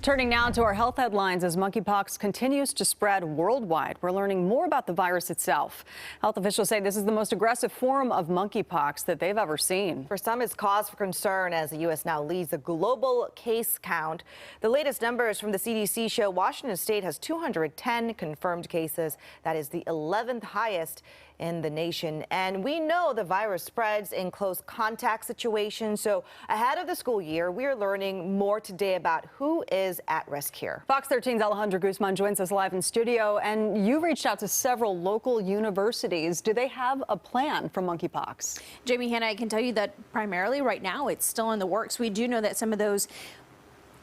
Turning now to our health headlines as monkeypox continues to spread worldwide. We're learning more about the virus itself. Health officials say this is the most aggressive form of monkeypox that they've ever seen. For some, it's cause for concern as the U.S. now leads the global case count. The latest numbers from the CDC show Washington state has 210 confirmed cases. That is the 11th highest in the nation. And we know the virus spreads in close contact situations. So ahead of the school year, we are learning more today about who is at risk here. Fox 13's Alejandro Guzman joins us live in studio. And you reached out to several local universities. Do they have a plan for monkeypox? Jamie, Hannah, I can tell you that primarily right now it's still in the works. We do know that some of those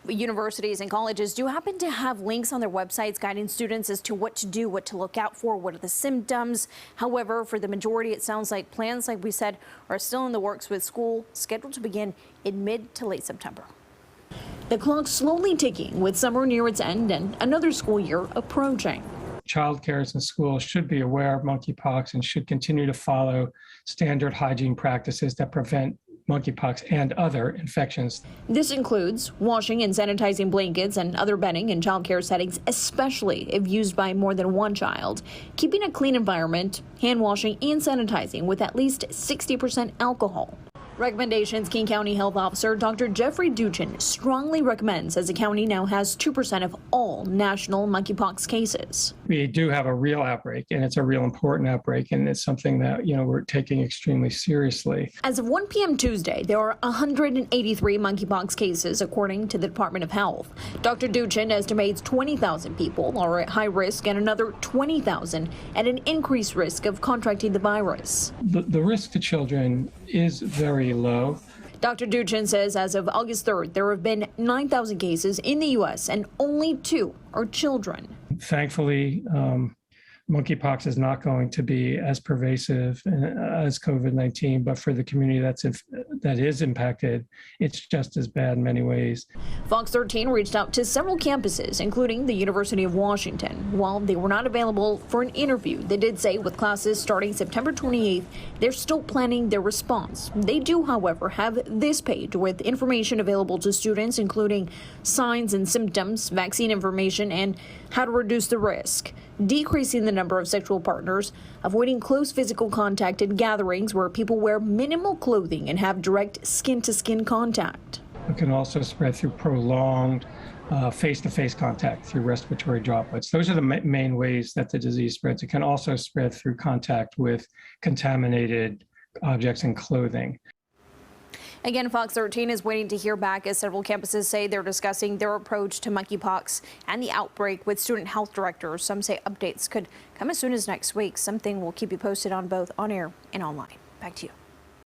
universities and colleges do happen to have links on their websites guiding students as to what to do, what to look out for, what are the symptoms. However, for the majority, it sounds like plans, like we said, are still in the works, with school scheduled to begin in mid to late September. The clock's slowly ticking with summer near its end and another school year approaching. Child cares and schools should be aware of monkeypox and should continue to follow standard hygiene practices that prevent monkeypox and other infections. This includes washing and sanitizing blankets and other bedding in child care settings, especially if used by more than one child, keeping a clean environment, hand washing and sanitizing with at least 60% alcohol. Recommendations. King County Health Officer Dr. Jeffrey Duchin strongly recommends, as the county now has 2% of all national monkeypox cases. We do have a real outbreak, and it's a real important outbreak, and it's something that, we're taking extremely seriously. As of 1 p.m. Tuesday, there are 183 monkeypox cases, according to the Department of Health. Dr. Duchin estimates 20,000 people are at high risk and another 20,000 at an increased risk of contracting the virus. The risk to children is very low. Dr. Duchin says as of August 3rd, there have been 9,000 cases in the U.S. and only 2 are children. Thankfully, monkeypox is not going to be as pervasive as COVID-19, but for the community that is impacted, it's just as bad in many ways. Fox 13 reached out to several campuses, including the University of Washington. While they were not available for an interview, they did say with classes starting September 28th, they're still planning their response. They do, however, have this page with information available to students, including signs and symptoms, vaccine information, and how to reduce the risk, decreasing the number of sexual partners, avoiding close physical contact at gatherings where people wear minimal clothing and have direct skin-to-skin contact. It can also spread through prolonged face-to-face contact through respiratory droplets. Those are the main ways that the disease spreads. It can also spread through contact with contaminated objects and clothing. Again, Fox 13 is waiting to hear back as several campuses say they're discussing their approach to monkeypox and the outbreak with student health directors. Some say updates could come as soon as next week. Something we'll keep you posted on both on air and online. Back to you.